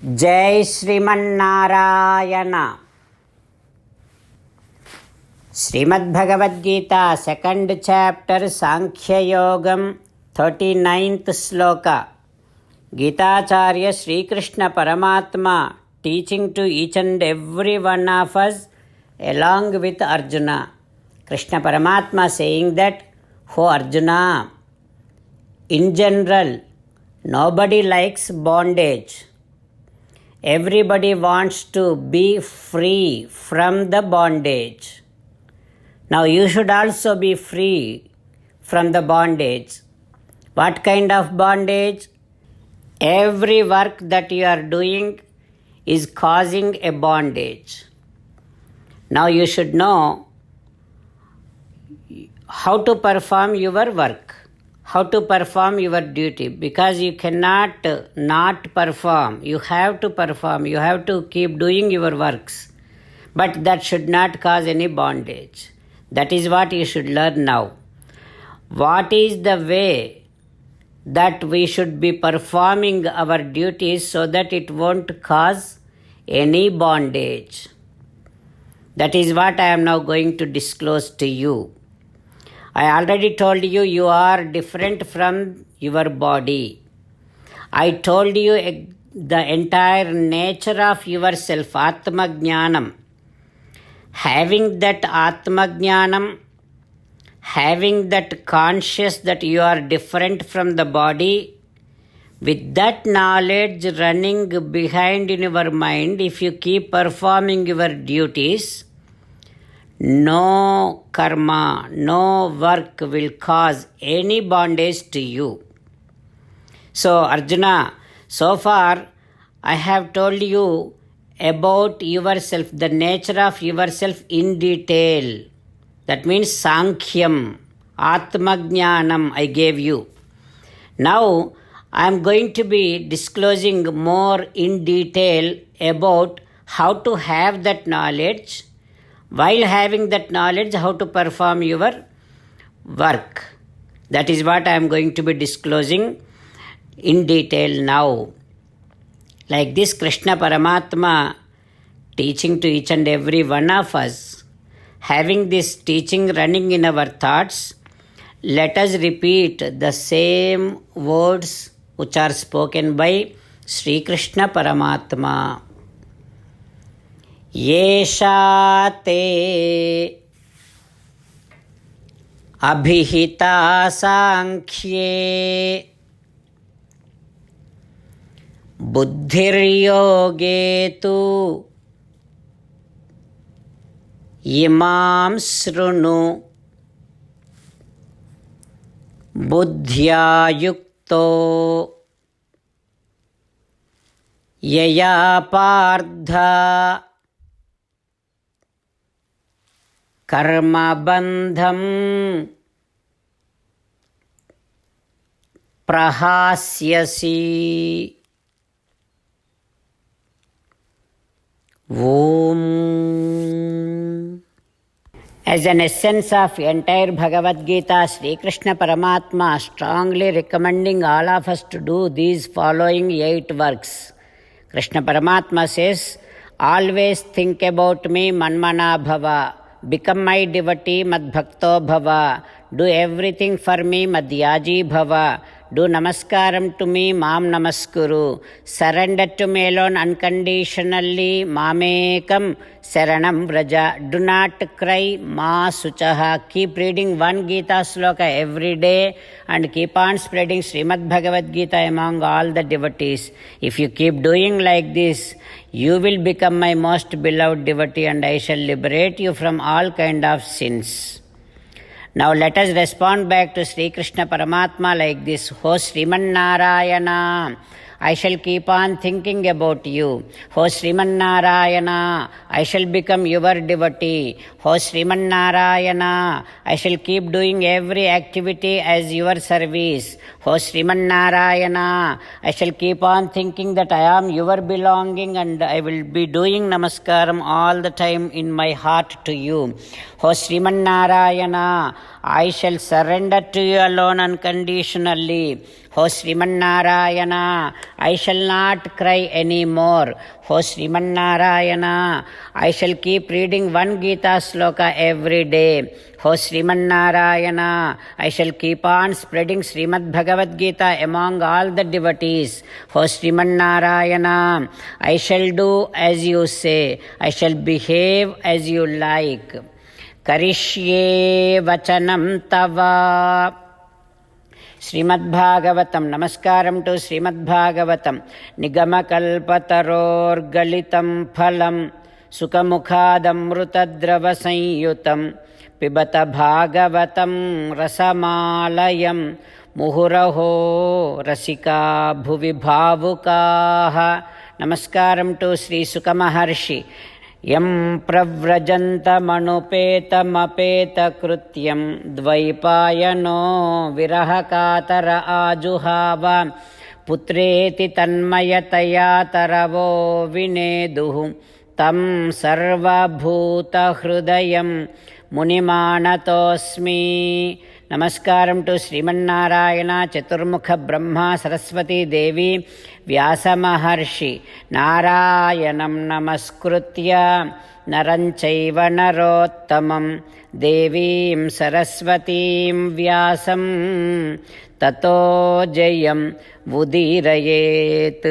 जय Shrimannarayana. Shrimad Bhagavad Gita second chapter Sankhyayogam 39th श्लोक. गीताचार्य श्रीकृष्ण परमात्मा teaching to each and every one of us along with Arjuna. Krishna Paramatma saying that, "Oh Arjuna, in general nobody likes bondage. Everybody wants to be free from the bondage. Now you should also be free from the bondage." What kind of bondage? Every work that you are doing is causing a bondage. Now you should know how to perform your work, how to perform your duty, because you cannot not perform. You have to perform, you have to keep doing your works, but that should not cause any bondage. That is what you should learn now. What is the way that we should be performing our duties so that it won't cause any bondage? That is what I am now going to disclose to you. I already told you, you are different from your body. I told you the entire nature of yourself, Atma Jnanam. Having that Atma Jnanam, having that conscious that you are different from the body, with that knowledge running behind in your mind, if you keep performing your duties, no karma, no work will cause any bondage to you. So Arjuna, so far I have told you about yourself, the nature of yourself in detail. That means Sankhyam, Atma Jnanam I gave you. Now I am going to be disclosing more in detail about how to have that knowledge. While having that knowledge, how to perform your work. That is what I am going to be disclosing in detail now. Like this, Krishna Paramatma teaching to each and every one of us, having this teaching running in our thoughts, let us repeat the same words which are spoken by Sri Krishna Paramatma. येषा ते अभिहिता सांख्ये बुद्धिर्योगे तु इमां शृणु बुद्ध्या युक्तो यया Partha कर्मबन्धं प्रहास्यसि. Om. As an essence of entire Bhagavad Gita, Sri Krishna Paramatma strongly recommending all of us to do these following 8 works. Krishna Paramatma says, always think about me, manmana bhava. Become my devotee, madbhakto bhava. Do everything for me, madhyaji bhava. Do namaskaram to me, mam namaskuru. Surrender to me alone unconditionally, mamekam saranam vraja. Do not cry, ma suchaha. Keep reading one Gita sloka every day and keep on spreading Srimad Bhagavad Gita among all the devotees. If you keep doing like this, you will become my most beloved devotee and I shall liberate you from all kind of sins. Now let us respond back to Sri Krishna Paramatma like this. Ho Sriman Narayana, I shall keep on thinking about you. Ho Sriman Narayana, I shall become your devotee. Ho Sriman Narayana, I shall keep doing every activity as your service. Ho Sriman Narayana, I shall keep on thinking that I am your belonging and I will be doing namaskaram all the time in my heart to you. Ho Sriman Narayana, I shall surrender to you alone unconditionally. O Srimannarayana, I shall not cry anymore. O Srimannarayana, I shall keep reading one Gita sloka every day. O Srimannarayana, I shall keep on spreading Srimad Bhagavad Gita among all the devotees. O Srimannarayana, I shall do as you say. I shall behave as you like. Karishye vachanam tava. Srimad-Bhagavatam. Namaskaram to Srimad-Bhagavatam. Nigamakalpatarorgalitam phalam Sukhamukhadamrutadrava sanyutam Pibata Bhagavatam rasamalayam Muhuraho rasika bhuvi bhavukaha. Namaskaram to Sri Sukha Maharshi. Yam pravrajantamapeta-krutyam dvaipayano virahakatara ajuhava putreti tanmayataya taravo vineduhu tam sarvabhuta hrudayam munimanatosmi. Namaskaram to Srimannarayana, Chaturmukha Brahma, Saraswati Devi, Vyasa Maharshi. Narayanam namaskritya naranchaiva narottamam devim saraswatim vyasam tato jayam vudirayet.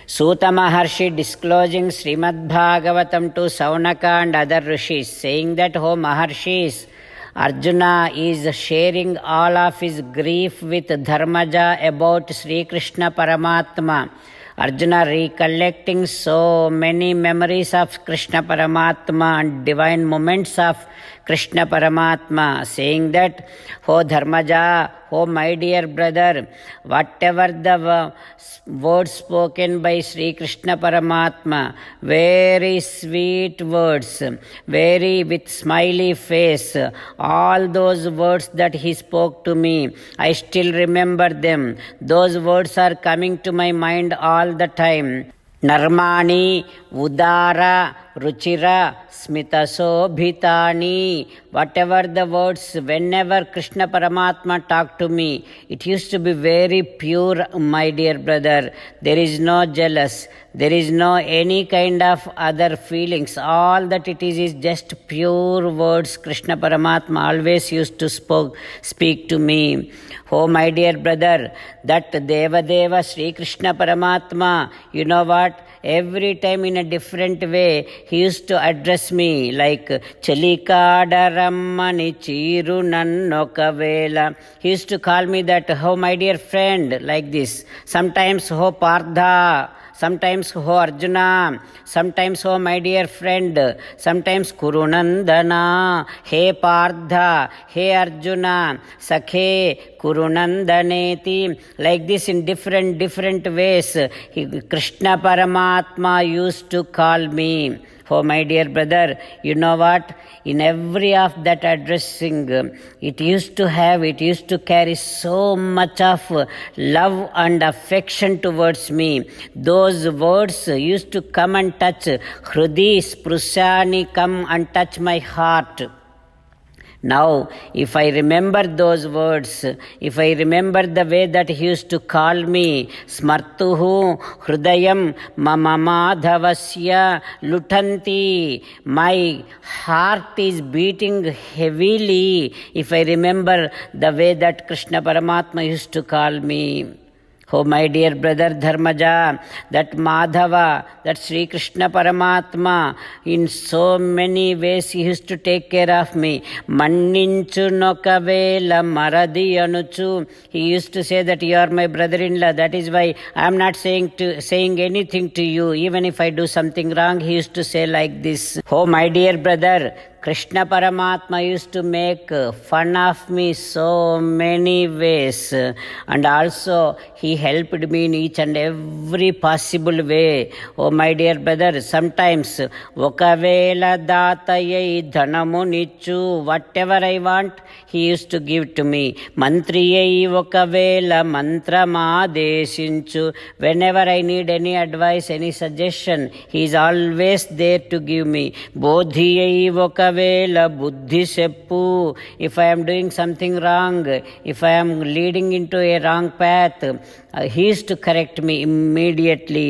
Suta Maharshi disclosing Srimad Bhagavatam to Saunaka and other rishis, saying that, O Maharshis, Arjuna is sharing all of his grief with Dharmaja about Sri Krishna Paramatma. Arjuna recollecting so many memories of Krishna Paramatma and divine moments of Krishna Paramatma, saying that, O Dharmaja, O my dear brother, whatever the words spoken by Sri Krishna Paramatma, very sweet words, very with smiley face, all those words that he spoke to me, I still remember them. Those words are coming to my mind all the time. Narmani, Udara, Ruchira, Smitasobhitani. Whatever the words, whenever Krishna Paramatma talked to me, it used to be very pure, my dear brother. There is no jealous. There is no any kind of other feelings. All that it is just pure words Krishna Paramatma always used to speak to me. Oh my dear brother, that Devadeva Sri Krishna Paramatma, you know what? Every time in a different way, he used to address me like Chalikadarammani Chiru Nannokavela. He used to call me that, oh my dear friend, like this. Sometimes, oh Partha. Sometimes, oh Arjuna, sometimes, oh my dear friend, sometimes Kurunandana, hey Partha, hey Arjuna, Sakhe, Kurunandaneti, like this in different ways. Krishna Paramatma used to call me. Oh my dear brother, you know what? In every of that addressing, it used to carry so much of love and affection towards me. Those words used to come and touch, Hrudi Sprushani, come and touch my heart. Now, if I remember those words, if I remember the way that he used to call me, Smartuhu Hrudayam Mama Madhavasya Lutanti, my heart is beating heavily if I remember the way that Krishna Paramatma used to call me. Oh my dear brother Dharmaja, that Madhava, that Sri Krishna Paramatma, in so many ways he used to take care of me. Manninchu nokavela maradi anuchu. He used to say that you are my brother-in-law. That is why I am not saying anything to you. Even if I do something wrong, he used to say like this. Oh my dear brother, Krishna Paramatma used to make fun of me so many ways, and also he helped me in each and every possible way. Oh my dear brother, sometimes Okavela Datayai Dhanamunichu, whatever I want, he used to give to me. Mantriyai Okavela Mantramadeshinchu, whenever I need any advice, any suggestion, he is always there to give me. Bodhiyai Okavela ఒకవేళ బుద్ధి చెప్పు. If I am doing something wrong, if I am leading into a wrong path, he is to correct me immediately.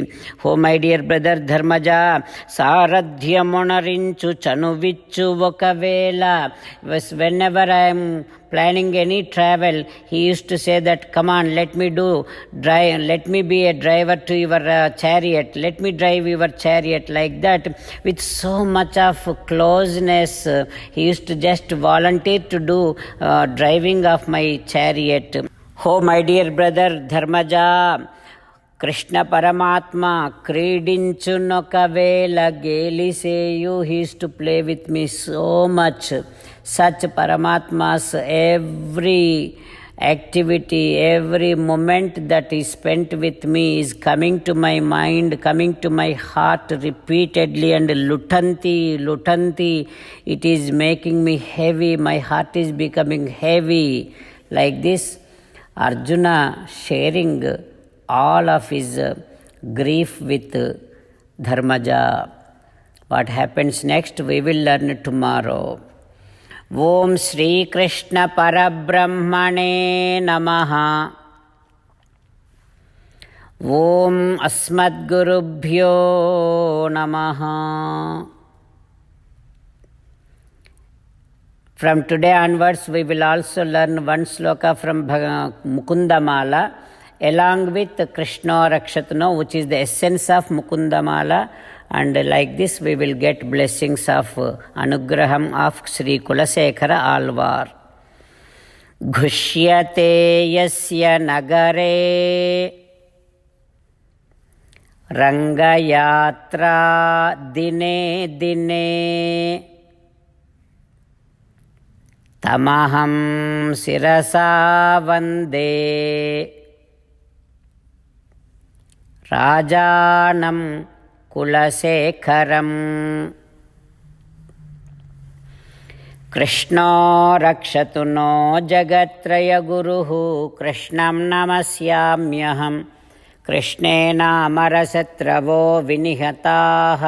Oh my dear brother Dharmaja, సారథ్యమునరించు చనువిచ్చు ఒకవేళ. Whenever I am planning any travel, he used to say that, come on, let me be a driver to your chariot, let me drive your chariot, like that, with so much of closeness. He used to just volunteer to do driving of my chariot. Oh my dear brother Dharmaja, Krishna పరమాత్మ క్రీడించునొకవేళ గేలిసేయు. he used to play with me so much. Such Paramatma's every activity, every moment that is spent with me is coming to my mind, coming to my heart repeatedly, and lutanti, it is making me heavy. My heart is becoming heavy. Like this, Arjuna sharing all of his grief with Dharmaja. What happens next, we will learn tomorrow. Om Shri Krishna Parabrahmane Namaha. Om Asmadgurubhyo Namaha. From today onwards, we will also learn one sloka from Mukundamala, along with Krishna Rakshatano, which is the essence of Mukundamala. And like this, we will get blessings of Anugraham of Sri Kulasekara Alvar. Ghushyate yasya nagare Rangayatra dine dine Tamaham sirasa vande Rajanam కులశేఖరం. కృష్ణో రక్షతు నో జగత్రయ గురుః కృష్ణం నమస్యామ్యహం. కృష్ణేనామరశత్రవో వినిహతాః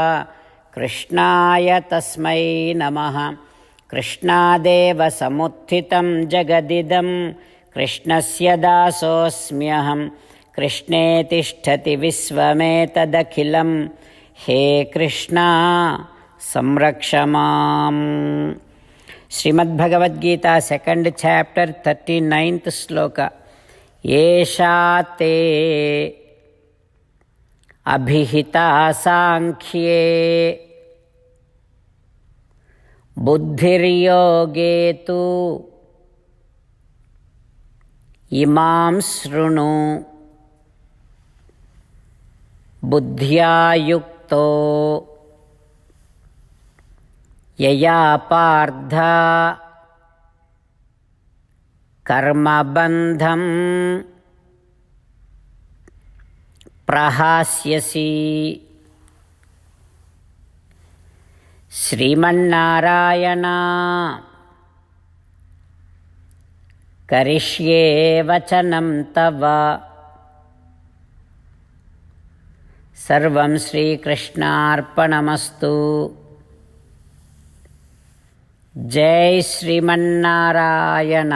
కృష్ణాయ తస్మై నమః. కృష్ణాదేవ సముత్థితం జగదిదం కృష్ణస్య దాసోऽస్మ్యహం. కృష్ణే తిష్టతి విశ్వమేతదఖిలం. హే కృష్ణ సంరక్ష మాం. శ్రీమద్భగవద్గీత 2nd chapter 39th శ్లోక. ఏషా తే అభిహితా సాంఖ్యే బుద్ధిర్యోగే తు ఇమాం శృణు. బుద్ధ్యా యుక్తో యయా పార్థ కర్మబంధం ప్రహాస్యసి. శ్రీమన్నారాయణ కరిష్యే వచనం తవ. సర్వం శ్రీకృష్ణార్పణమస్తు. జై శ్రీమన్నారాయణ.